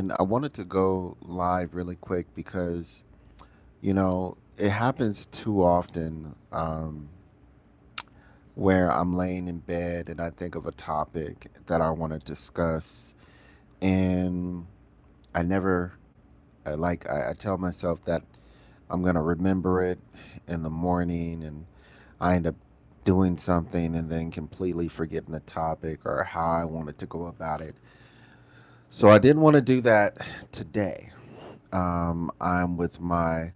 And I wanted to go live really quick because, it happens too often where I'm laying in bed and I think of a topic that I want to discuss. And I never, I tell myself that I'm going to remember it in the morning, and I end up doing something and then completely forgetting the topic or how I wanted to go about it. So I didn't want to do that today. I'm with my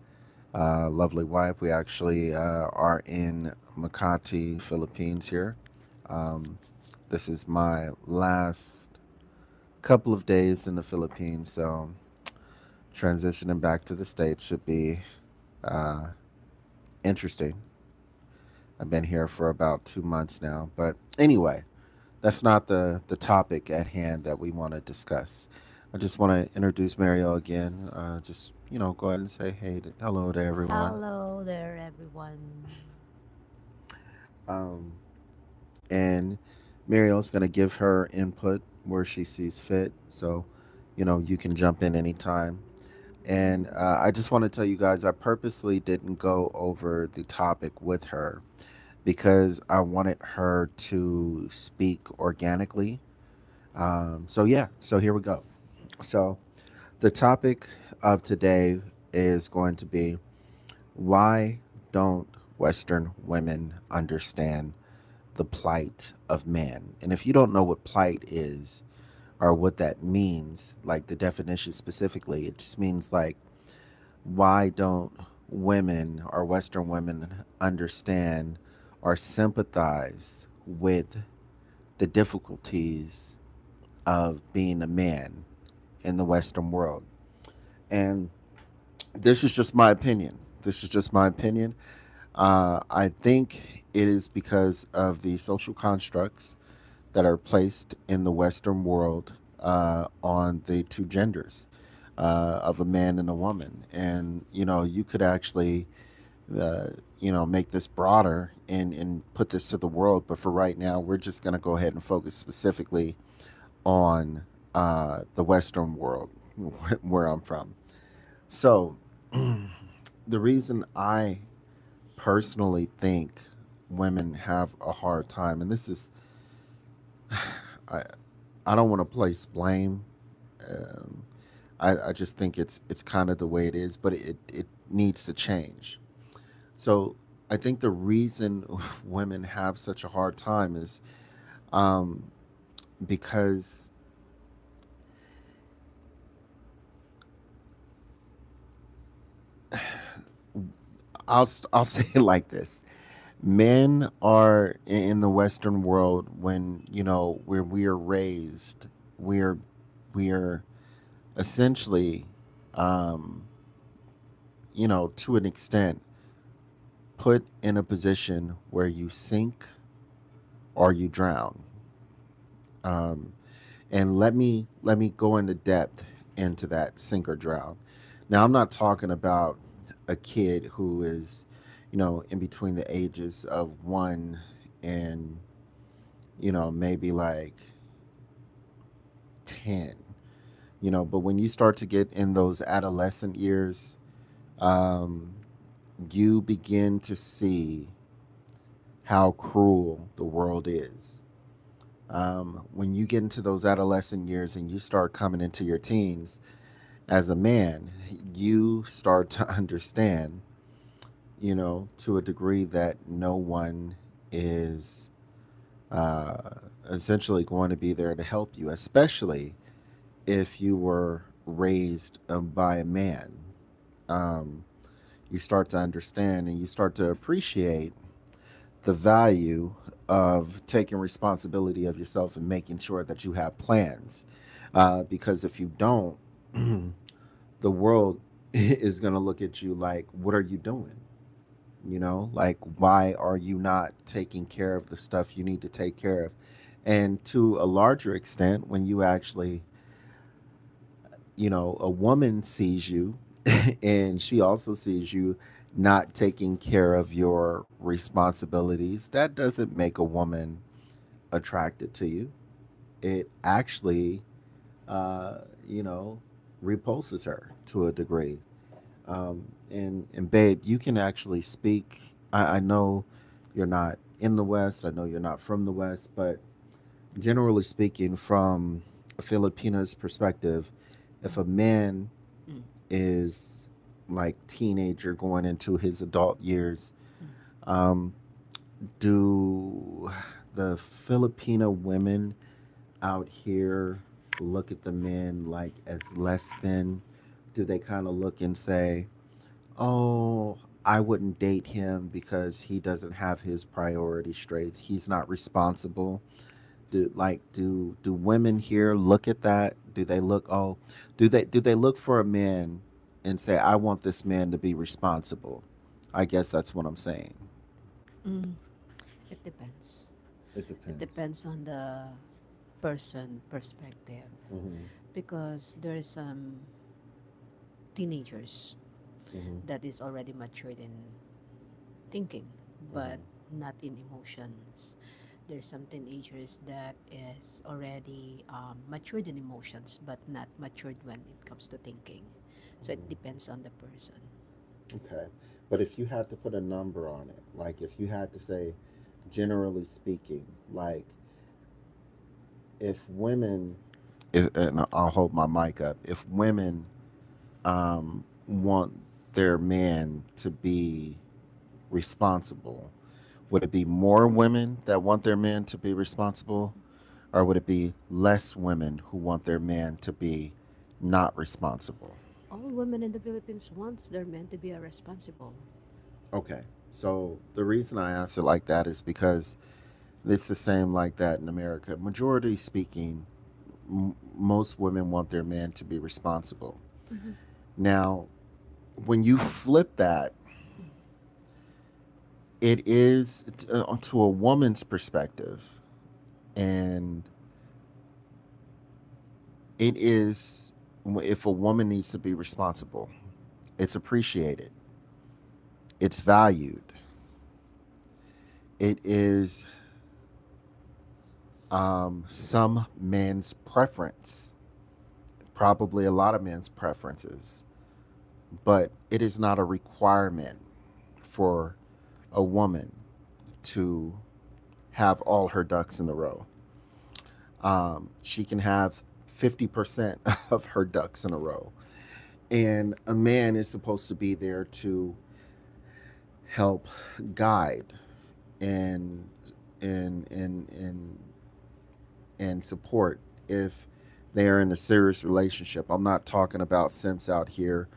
lovely wife. We actually are in Makati, Philippines here. Um, this is my last couple of days in the Philippines, so transitioning back to the States should be uh, interesting. I've been here for about 2 months now. But anyway, that's not the topic at hand that we want to discuss. I just want to introduce Mario again. Go ahead and say hello to everyone. Hello there, everyone. Um, and Mariel's going to give her input where she sees fit. So, you can jump in anytime. And I just want to tell you guys, I purposely didn't go over the topic with her because I wanted her to speak organically. So here we go. So, the topic of today is going to be, why don't Western women understand the plight of man? And if you don't know what plight is or what that means, like the definition specifically, it just means like, why don't women or Western women understand or sympathize with the difficulties of being a man in the Western world? And this is just my opinion. This is just my opinion. I think it is because of the social constructs that are placed in the Western world on the two genders of a man and a woman. And, you could actually, make this broader and put this to the world. But for right now, we're just going to go ahead and focus specifically on the Western world, where I'm from. So, the reason I personally think women have a hard time, and this is, I, I don't want to place blame. Um, I just think it's kind of the way it is, but it needs to change. So I think the reason women have such a hard time is um, because I'll say it like this: men are in the Western world, when where we are raised, we're we're essentially, um, to an extent, put in a position where you sink or you drown. Um, and let me go into depth into that sink or drown. Now, I'm not talking about a kid who is, in between the ages of 1 and maybe like 10. But when you start to get in those adolescent years, um, you begin to see how cruel the world is. When you get into those adolescent years and you start coming into your teens, as a man, you start to understand, to a degree that no one is uh, essentially going to be there to help you, especially if you were raised by a man. Um, you start to understand and you start to appreciate the value of taking responsibility of yourself and making sure that you have plans. Because if you don't, the world is going to look at you like, what are you doing? Like, why are you not taking care of the stuff you need to take care of? And to a larger extent, when you actually, a woman sees you and she also sees you not taking care of your responsibilities, that doesn't make a woman attracted to you. It actually, uh, you know, repulses her to a degree. And babe, you can actually speak. I know you're not in the West. I know you're not from the West, but generally speaking, from a Filipina's perspective, if a Mm, man mm, is like teenager going into his adult years, mm, um, do the Filipino women out here look at the men like as less than? Do they kind of look and say, "Oh, I wouldn't date him because he doesn't have his priorities straight. He's not responsible." Do women here look at that? Do they look, oh, do they look for a man and say, "I want this man to be responsible"? I guess that's what I'm saying. mm. It depends. It It depends. depends on the person perspective Hmm. because there is some teenagers Hmm. that is already matured in thinking but Hmm. not in emotions. There's some teenagers that is already matured in emotions but not matured when it comes to thinking. So it Hmm. depends on the person. Okay. But if you had to put a number on it, like if you had to say, generally speaking, like if women, and I'll hold my mic up, if women want their man to be responsible, would it be more women that want their men to be responsible, or would it be less women who want their man to be not responsible? All women in the Philippines wants their men to be a responsible. Okay. So the reason I ask it like that is because it's the same like that in America. Majority speaking, most women want their man to be responsible. Mm-hmm. Now, when you flip that, it is to a woman's perspective, and it is, if a woman needs to be responsible, it's appreciated, it's valued, it is some men's preference, probably a lot of men's preferences, but it is not a requirement for a woman to have all her ducks in a row. She can have 50% of her ducks in a row. And a man is supposed to be there to help guide and and and and and support if they are in a serious relationship. I'm not talking about simps out here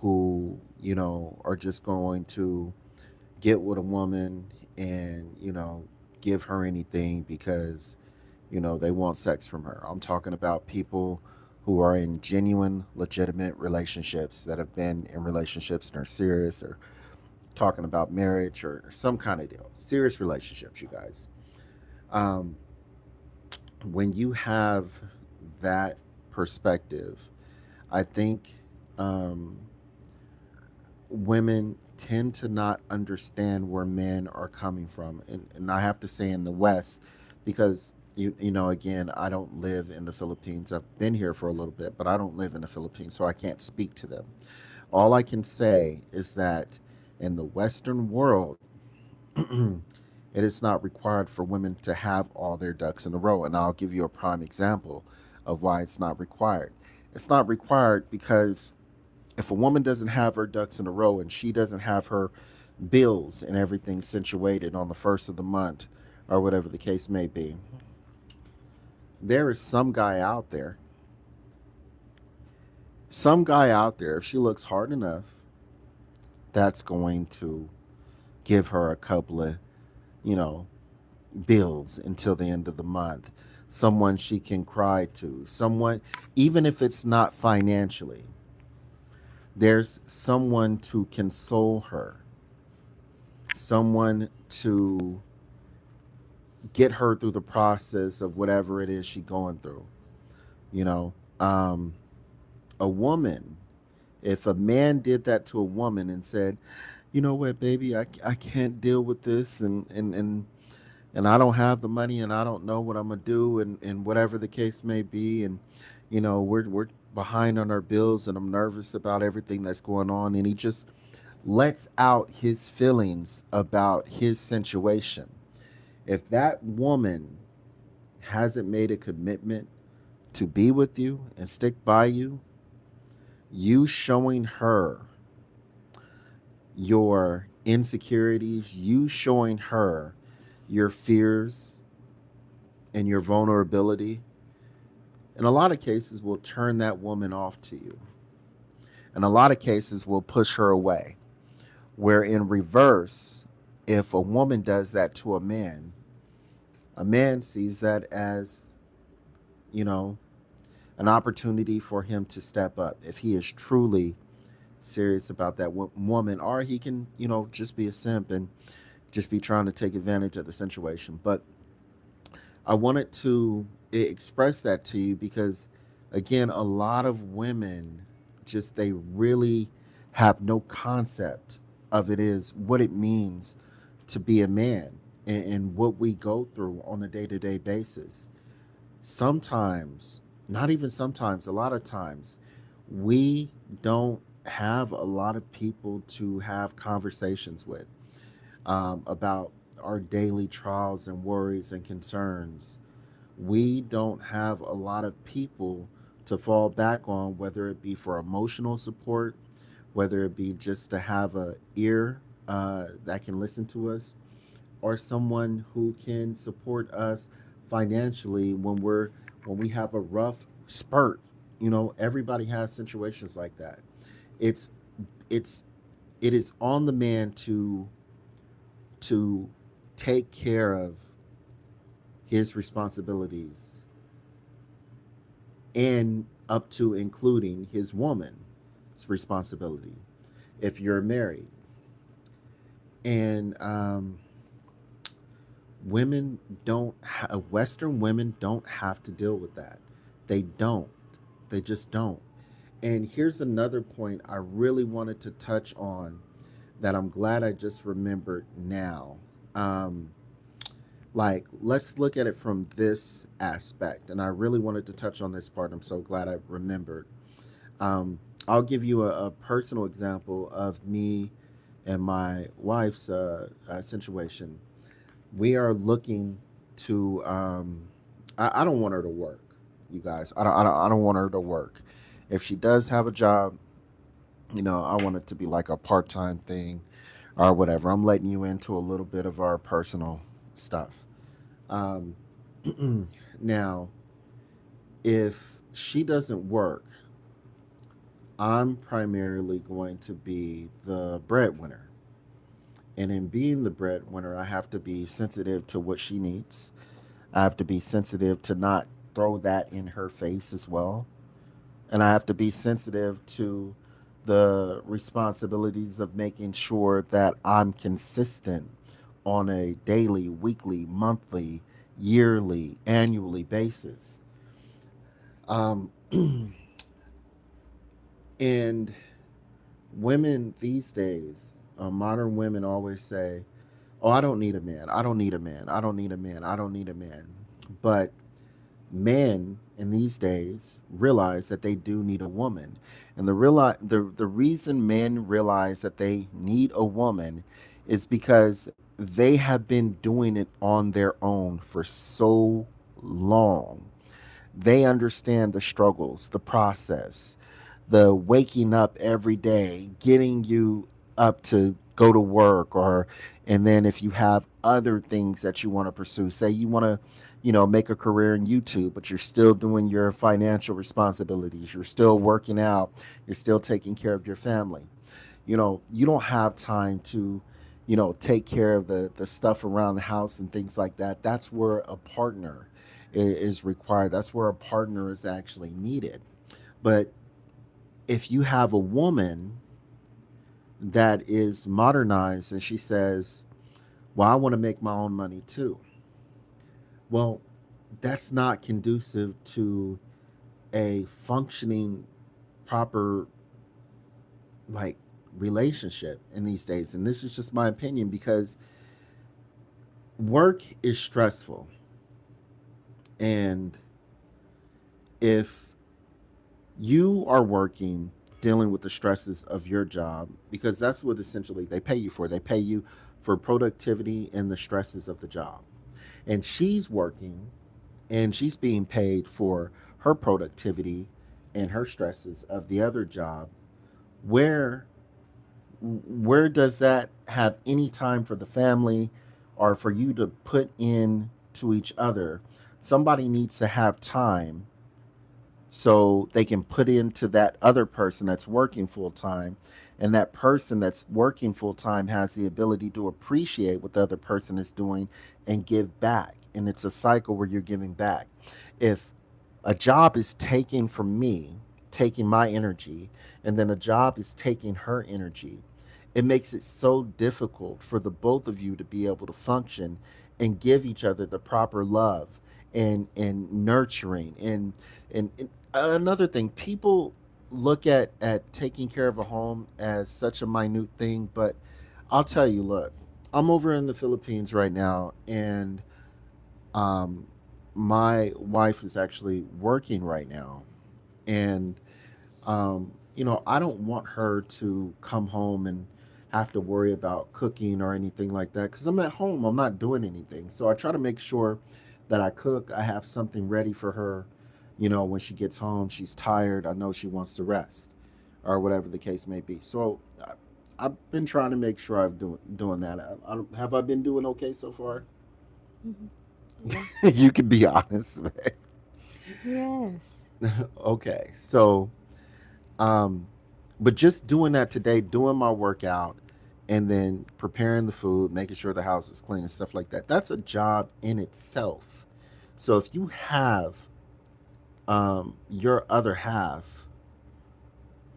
who, are just going to get with a woman and, give her anything because, they want sex from her. I'm talking about people who are in genuine, legitimate relationships that have been in relationships and are serious, or talking about marriage or some kind of deal. Serious relationships, you guys. Um, when you have that perspective, I think um, women tend to not understand where men are coming from. And I have to say in the West, because again, I don't live in the Philippines. I've been here for a little bit, but I don't live in the Philippines, so I can't speak to them. All I can say is that in the Western world, it is not required for women to have all their ducks in a row. And I'll give you a prime example of why it's not required. It's not required because if a woman doesn't have her ducks in a row and she doesn't have her bills and everything situated on the first of the month, or whatever the case may be, there is some guy out there, if she looks hard enough, that's going to give her a couple of, you know, bills until the end of the month. Someone she can cry to. Someone, even if it's not financially, there's someone to console her, someone to get her through the process of whatever it is she's going through. You know, um, a woman, if a man did that to a woman and said, you know what, baby, I can't deal with this, and I don't have the money and I don't know what I'm gonna do, and whatever the case may be, and we're behind on our bills and I'm nervous about everything that's going on. And he just lets out his feelings about his situation. If that woman hasn't made a commitment to be with you and stick by you, you showing her your insecurities, you showing her your fears and your vulnerability, in a lot of cases will turn that woman off to you. In a lot of cases will push her away. Where in reverse, if a woman does that to a man sees that as, you know, an opportunity for him to step up if he is truly serious about that woman, or he can, just be a simp and just be trying to take advantage of the situation. But I wanted to express that to you because, again, a lot of women just they really have no concept of it is what it means to be a man and what we go through on a day to day basis. Sometimes, not even sometimes, a lot of times, we don't have a lot of people to have conversations with about our daily trials and worries and concerns. We don't have a lot of people to fall back on, whether it be for emotional support, whether it be just to have a ear that can listen to us, or someone who can support us financially when we have a rough spurt. Everybody has situations like that. It's it's it is on the man to take care of his responsibilities and up to including his woman's responsibility if you're married. And women Western women don't have to deal with that. They don't. They just don't. And here's another point I really wanted to touch on that I'm glad I just remembered now. Um, like, let's look at it from this aspect. And I really wanted to touch on this part. I'm so glad I remembered. Um, I'll give you a personal example of me and my wife's situation. We are looking to. I don't want her to work, you guys. I don't want her to work. If she does have a job, I want it to be like a part time thing or whatever. I'm letting you into a little bit of our personal stuff. Um, now, if she doesn't work, I'm primarily going to be the breadwinner. And in being the breadwinner, I have to be sensitive to what she needs. I have to be sensitive to not throw that in her face as well. And I have to be sensitive to the responsibilities of making sure that I'm consistent on a daily, weekly, monthly, yearly, annually basis. Um, and women these days, modern women always say, "Oh, I don't need a man. I don't need a man. I don't need a man. I don't need a man." But men in these days realize that they do need a woman. And the reason men realize that they need a woman is because they have been doing it on their own for so long. They understand the struggles, the process, the waking up every day, getting you up to go to work, or and then if you have other things that you want to pursue, say you want to, make a career in YouTube, but you're still doing your financial responsibilities, you're still working out, you're still taking care of your family. You don't have time to, take care of the stuff around the house and things like that. That's where a partner is required. That's where a partner is actually needed. But if you have a woman that is modernized and she says, "Well, I want to make my own money too." Well, that's not conducive to a functioning, proper, like, relationship in these days. And this is just my opinion because work is stressful. And if You are working, dealing with the stresses of your job because that's what essentially they pay you for. They pay you for productivity and the stresses of the job. And she's working and she's being paid for her productivity and her stresses of the other job. Where where does that have any time for the family or for you to put in to each other? Somebody needs to have time so they can put into that other person that's working full time, and that person that's working full time has the ability to appreciate what the other person is doing and give back, and it's a cycle where you're giving back. If a job is taking from me, taking my energy, and then a job is taking her energy, it makes it so difficult for the both of you to be able to function and give each other the proper love and nurturing and another thing, people look at taking care of a home as such a minute thing, but I'll tell you, look, I'm over in the Philippines right now, and um, my wife is actually working right now, and I don't want her to come home and have to worry about cooking or anything like that because I'm at home. I'm not doing anything. So I try to make sure that I cook. I have something ready for her. When she gets home, she's tired. I know she wants to rest or whatever the case may be. So I've been trying to make sure I'm doing that. Have I been doing okay so far? Mhm. Yeah. You can be honest, man. Yes. Okay. So Um, but just doing that today, doing my workout, and then preparing the food, making sure the house is clean and stuff like that, that's a job in itself. So if you have your other half,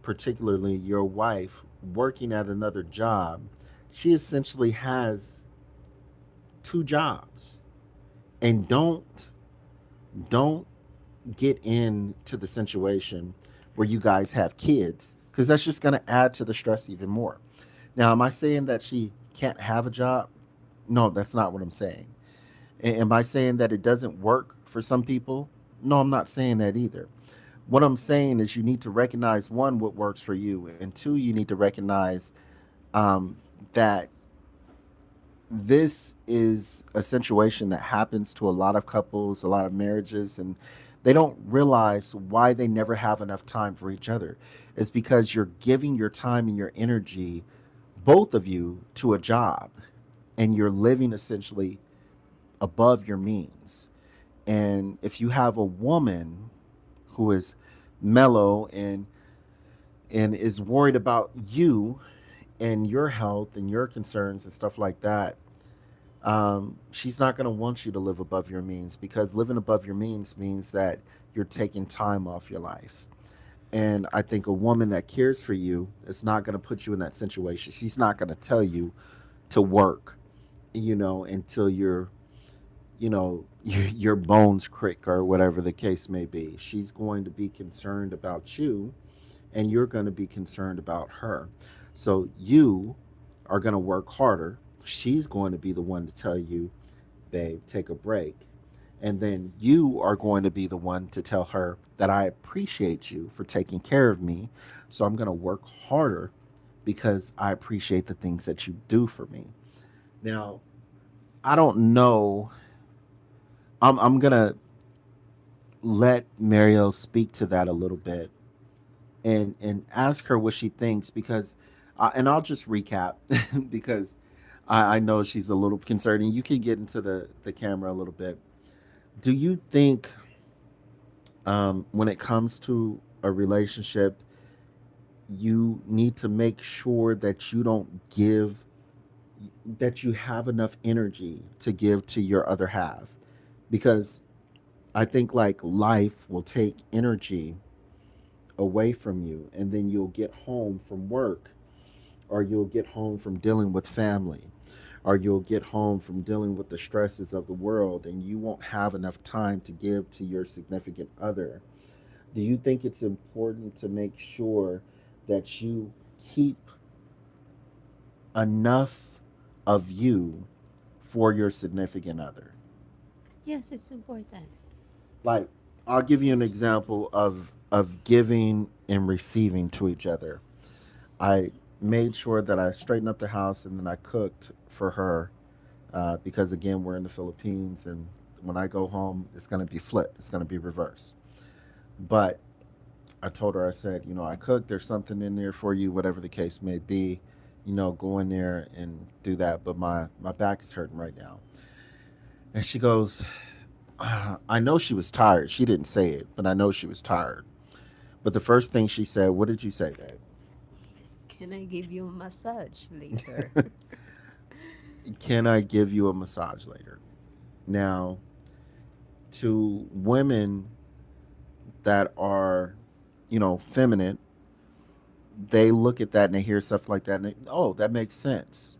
particularly your wife, working at another job, she essentially has two jobs. And don't get into the situation where you guys have kids because that's just going to add to the stress even more. Now, am I saying that she can't have a job? No, that's not what I'm saying. Am I saying that it doesn't work for some people? No, I'm not saying that either. What I'm saying is you need to recognize one, what works for you, and two, you need to recognize um, that this is a situation that happens to a lot of couples, a lot of marriages, and they don't realize why they never have enough time for each other. It's because you're giving your time and your energy, both of you, to a job, and you're living essentially above your means. And if you have a woman who is mellow and is worried about you and your health and your concerns and stuff like that, she's not going to want you to live above your means because living above your means that you're taking time off your life. And I think a woman that cares for you is not going to put you in that situation. She's not going to tell you to work, until your bones crick or whatever the case may be. She's going to be concerned about you and you're going to be concerned about her. So you are going to work harder. She's going to be the one to tell you, babe, take a break. And then you are going to be the one to tell her that I appreciate you for taking care of me. So I'm going to work harder because I appreciate the things that you do for me. Now, I don't know. I'm going to let Mariel speak to that a little bit and ask her what she thinks because and I'll just recap because I know she's a little concerned and you can get into the camera a little bit. Do you think when it comes to a relationship, you need to make sure that you don't give that you have enough energy to give to your other half? Because I think like life will take energy away from you and then you'll get home from work or you'll get home from dealing with family or you'll get home from dealing with the stresses of the world and you won't have enough time to give to your significant other. Do you think it's important to make sure that you keep enough of you for your significant other? Yes, it's important. Like, I'll give you an example of. of giving and receiving to each other. I made sure that I straightened up the house and then I cooked for her because, again, we're in the Philippines and when I go home, it's going to be flipped, it's going to be reversed. But I told her, I said, I cooked, there's something in there for you, whatever the case may be. Go in there and do that. But my back is hurting right now. And she goes, I know she was tired. She didn't say it, but I know she was tired. But the first thing she said, what did you say, Can I give you a massage later? babe? Can I give you a massage later? Now, to women that are, feminine, they look at that and they hear stuff like that and oh, that makes sense.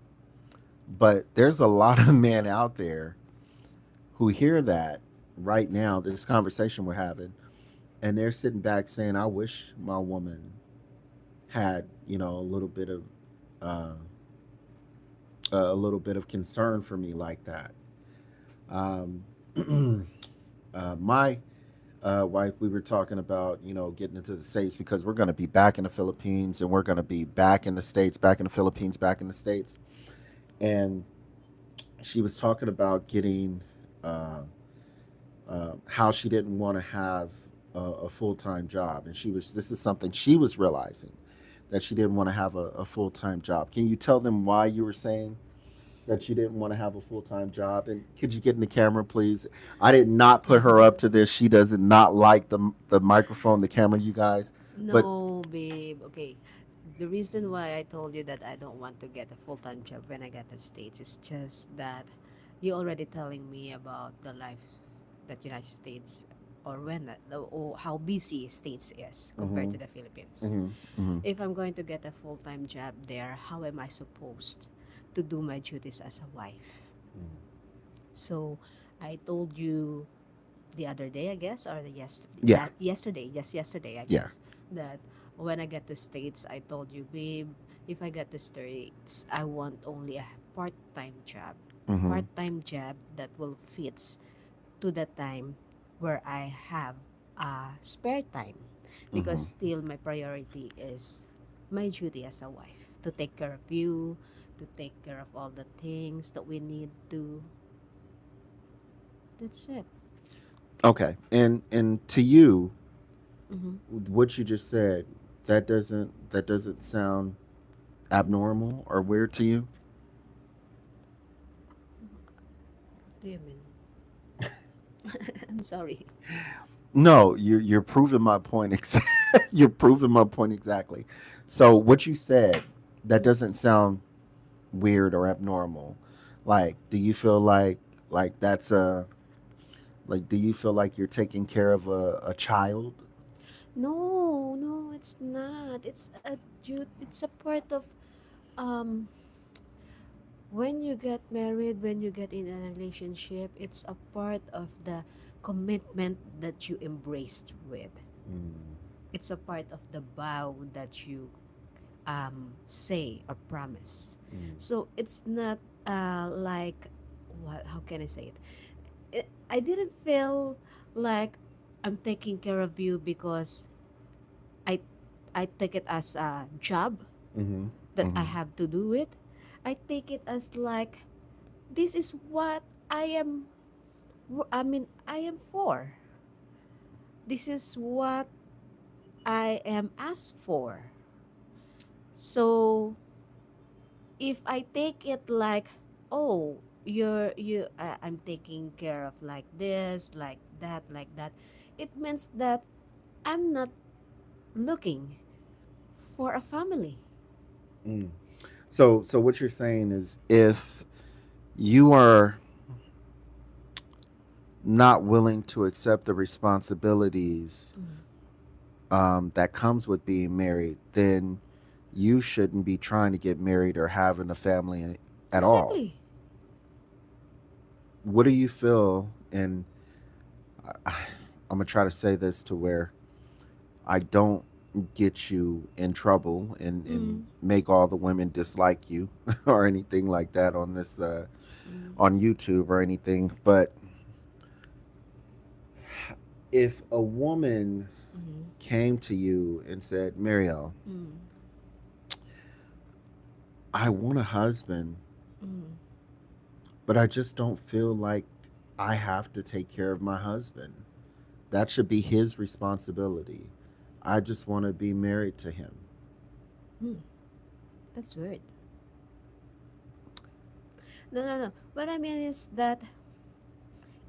But there's a lot of men out there who hear that right now, this conversation we're having, and they're sitting back saying, I wish my woman had, a little bit of uh, concern for me like that. Um, my wife, we were talking about, getting into the States because we're going to be back in the Philippines and we're going to be back in the States, back in the Philippines, back in the States. And she was talking about getting uh, how she didn't want to have a full time job. And this is something she was realizing that she didn't want to have a full time job. Can you tell them why you were saying that you didn't want to have a full time job? And could you get in the camera, please? I did not put her up to this. She does not like the microphone, the camera, you guys. But No, babe. Okay. The reason why I told you that I don't want to get a full-time job when I get to States is just that you already telling me about the life that United States or or how busy States is compared mm-hmm, to the Philippines. mm-hmm, mm-hmm, If I'm going to get a full-time job there, how am I supposed to do my duties as a wife? So I told you the other day, I guess, or yeah, that yesterday, just yesterday, I yeah, guess, that when I get to States, I told you, babe, if I get to States, I want only a mm-hmm, part-time job that will fits to the time where I have spare time, because mm-hmm. still my priority is my duty as a wife to take care of you, to take care of all the things that we need to. That's it. Okay, and to you, Mm-hmm. what you just said, that doesn't sound abnormal or weird to you? What do you mean? I'm sorry. No, you're proving my point. You're proving my point exactly. So what you said, that doesn't sound weird or abnormal. Like, do you feel like that's a like? Do you feel like you're taking care of a child? No, no, it's not. It's a part of um when you get married, when you get in a relationship, it's a part of the commitment that you embraced with. Mm, It's a part of the vow that you say or promise. mm, So it's not like, what, how can I say I didn't feel like I'm taking care of you because I I take it as a job mm-hmm, that I mm-hmm, have to do it. I take it as like, this is what I am for. This is what I am asked for. So if I take it like, oh, I'm taking care of like this, like that, it means that I'm not looking for a family. mm. So what you're saying is, if you are not willing to accept the responsibilities Mm. that comes with being married, then you shouldn't be trying to get married or having a family at all. Exactly. What do you feel? And I'm gonna try to say this to where I don't get you in trouble and Mm. make all the women dislike you or anything like that on this Mm. on YouTube or anything. But if a woman Mm-hmm. came to you and said, Marielle, Mm-hmm. I want a husband, Mm-hmm. but I just don't feel like I have to take care of my husband. That should be his responsibility. I just want to be married to him. Mm, that's weird. No, no, no. What I mean is that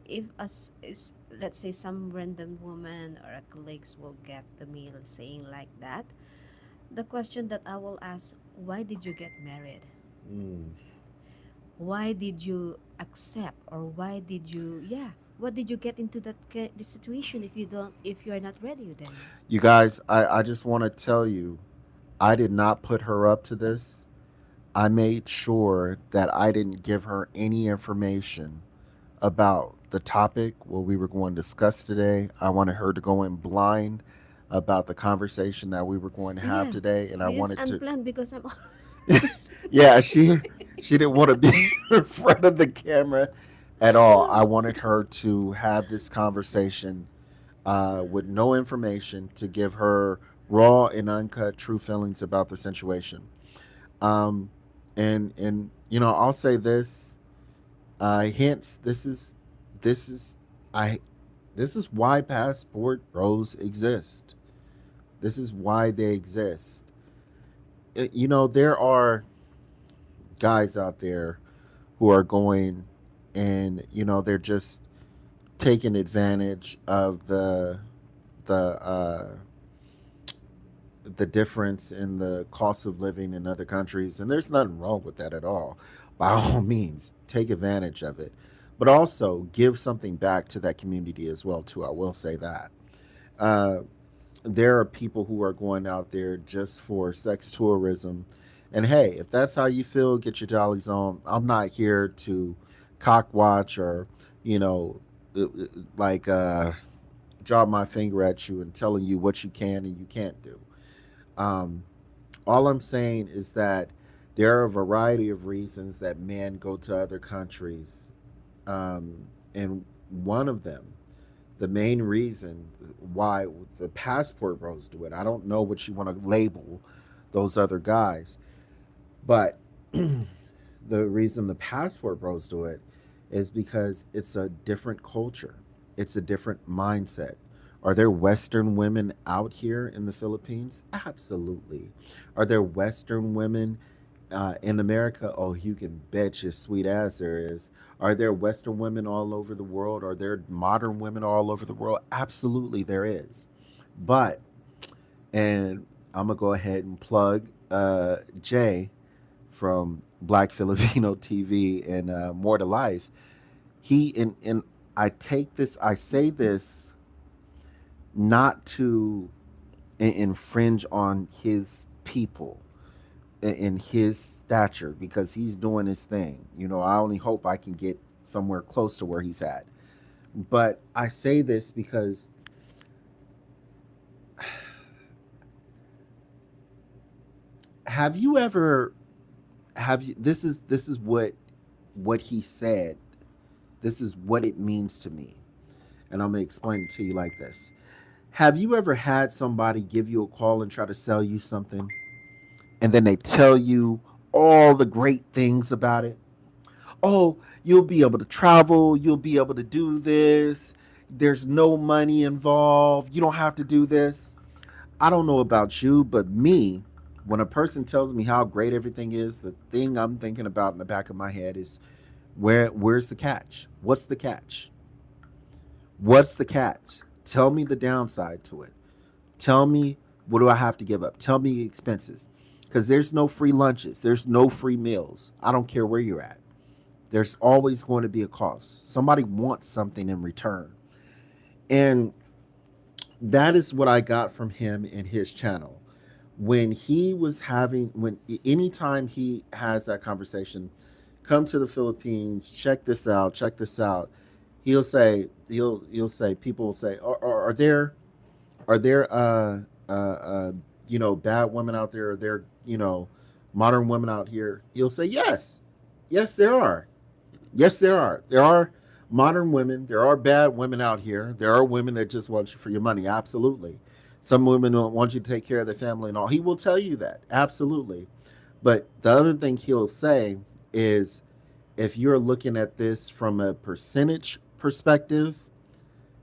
if us is let's say some random woman or a colleagues will get the mail saying like that, the question that I will ask, why did you get married? Mm. Why did you accept, or why did you, yeah, what did you get into that the situation if you don't, if you are not ready then? You guys, I just want to tell you, I did not put her up to this. I made sure that I didn't give her any information about the topic what we were going to discuss today. I wanted her to go in blind about the conversation that we were going to have Yeah, today, and I this is wanted to. unplanned because I'm always Yeah, she didn't want to be in front of the camera at all. I wanted her to have this conversation with no information to give her raw and uncut true feelings about the situation. Um, and I'll say this. Hence, this is I this is why passport bros exist. This is why they exist. There are guys out there who are going and they're just taking advantage of the the difference in the cost of living in other countries, and there's nothing wrong with that at all. By all means, take advantage of it, but also give something back to that community as well. Too, I will say that. Uh, there are people who are going out there just for sex tourism. And hey, if that's how you feel, get your jollies on. I'm not here to cock watch or, you know, uh, uh, like drop my finger at you and telling you what you can and you can't do. Um, all I'm saying is that there are a variety of reasons that men go to other countries. And one of them, the main reason why the passport bros do it. I don't know what you want to label those other guys, but the reason the passport bros do it is because it's a different culture. It's a different mindset. Are there Western women out here in the Philippines? Absolutely. Are there Western women in America? Oh, you can bet your sweet ass there is. Are there Western women all over the world? Are there modern women all over the world? Absolutely, there is. But, and I'm going to go ahead and plug Jay from Black Filipino TV and More to Life. And I take this, I say this not to infringe on his people in his stature because he's doing his thing. I only hope I can get somewhere close to where he's at. But I say this because have you ever have you this is what he said. This is what it means to me. And I'm going to explain it to you like this. Have you ever had somebody give you a call and try to sell you something and then they tell you all the great things about it? Oh, you'll be able to travel, you'll be able to do this, there's no money involved, you don't have to do this. I don't know about you, but me, when a person tells me how great everything is, the thing I'm thinking about in the back of my head is where's the catch? What's the catch? What's the catch? Tell me the downside to it. Tell me what do I have to give up? Tell me expenses. Because there's no free lunches, there's no free meals. I don't care where you're at. There's always going to be a cost. Somebody wants something in return. And that is what I got from him in his channel. When he was having, when anytime he has that conversation, come to the Philippines, check this out. He'll say, people will say, are there bad women out there? Are there modern women out here? He'll say yes, yes there are. Yes, there are. There are modern women. There are bad women out here. There are women that just want you for your money. Absolutely. Some women don't want you to take care of their family and all. He will tell you that, absolutely. But the other thing he'll say is, if you're looking at this from a percentage perspective,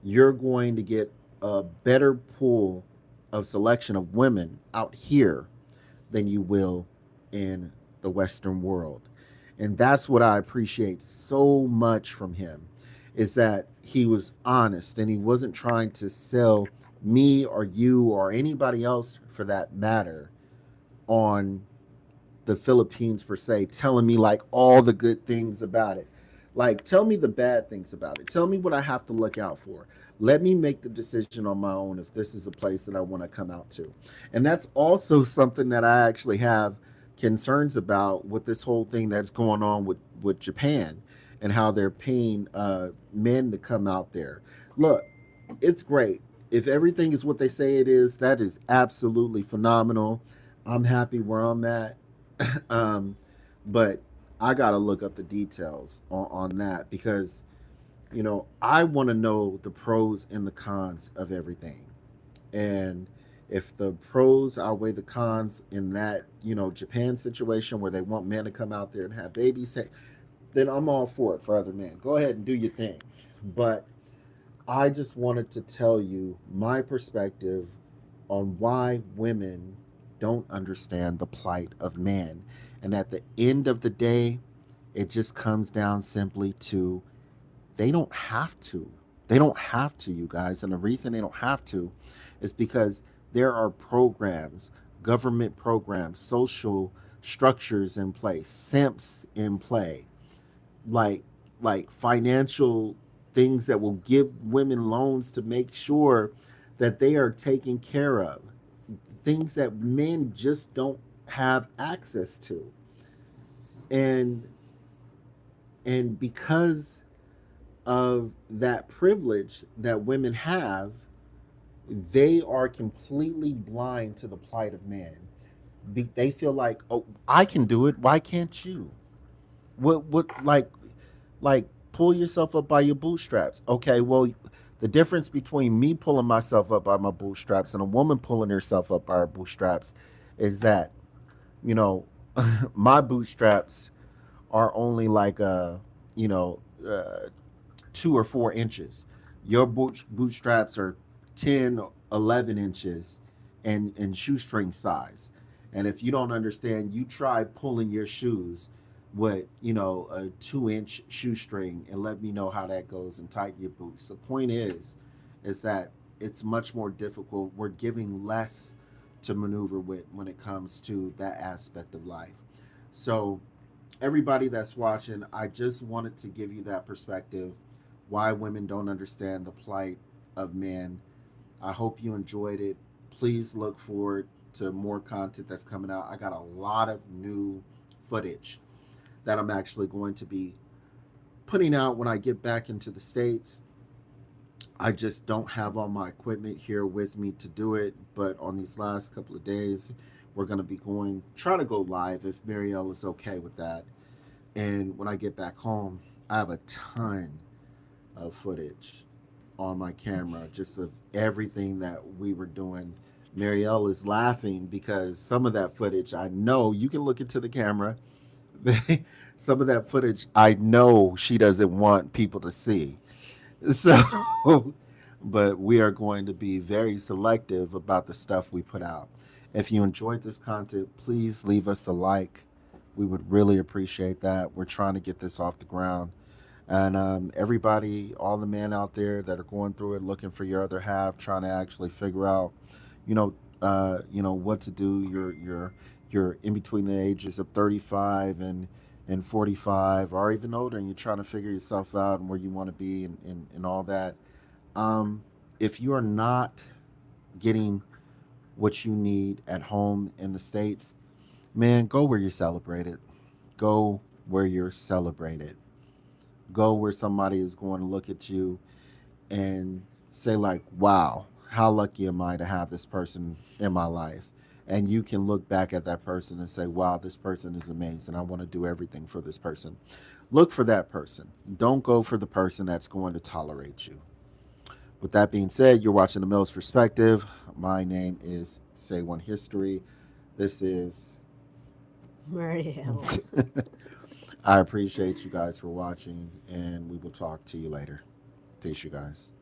you're going to get a better pool of selection of women out here than you will in the Western world. And that's what I appreciate so much from him, is that he was honest and he wasn't trying to sell me or you or anybody else for that matter on the Philippines per se, telling me like all the good things about it. Like, tell me the bad things about it. Tell me what I have to look out for. Let me make the decision on my own if this is a place that I want to come out to. And that's also something that I actually have concerns about with this whole thing that's going on with Japan and how they're paying men to come out there. Look, it's great. If everything is what they say it is, that is absolutely phenomenal. I'm happy where I'm at. um, but I got to look up the details on that because, I want to know the pros and the cons of everything. And if the pros outweigh the cons in that, Japan situation where they want men to come out there and have babies, then I'm all for it for other men. Go ahead and do your thing. But I just wanted to tell you my perspective on why women don't understand the plight of man. And at the end of the day, it just comes down simply to they don't have to. They don't have to, you guys. And the reason they don't have to is because there are programs, government programs, social structures in place, simps in play, like financial things that will give women loans to make sure that they are taken care of, things that men just don't have access to. And and because of that privilege that women have, they are completely blind to the plight of man. They feel like, oh, I can do it, why can't you? What like pull yourself up by your bootstraps. Okay, well, the difference between me pulling myself up by my bootstraps and a woman pulling herself up by her bootstraps is that, you know, my bootstraps are only like you know, 2 or 4 inches. Your bootstraps are 10, 11 inches and shoestring size. And if you don't understand, you try pulling your shoes with, a 2 inch shoestring and let me know how that goes and tighten your boots. The point is that it's much more difficult. We're giving less to maneuver with when it comes to that aspect of life. So everybody that's watching, I just wanted to give you that perspective why women don't understand the plight of men. I hope you enjoyed it. Please look forward to more content that's coming out. I got a lot of new footage that I'm actually going to be putting out when I get back into the States. I just don't have all my equipment here with me to do it, but on these last couple of days, we're going to be try to go live if Marielle is okay with that. And when I get back home, I have a ton of footage on my camera just of everything that we were doing. Marielle is laughing because some of that footage, I know you can look into the camera. Some of that footage, I know she doesn't want people to see. So, but we are going to be very selective about the stuff we put out. If you enjoyed this content, please leave us a like. We would really appreciate that. We're trying to get this off the ground. And everybody, all the men out there that are going through it, looking for your other half, trying to actually figure out, what to do. You're in between the ages of 35 and 45, or even older, and you're trying to figure yourself out and where you want to be and all that. Um, if you are not getting what you need at home in the States, man, go where you're celebrated. Go where you're celebrated. Go where somebody is going to look at you and say, like, wow, how lucky am I to have this person in my life? And you can look back at that person and say, wow, this person is amazing. I want to do everything for this person. Look for that person. Don't go for the person that's going to tolerate you. With that being said, you're watching The Mills Perspective. My name is Say One History. This is. Mariel. I appreciate you guys for watching, and we will talk to you later. Peace, you guys.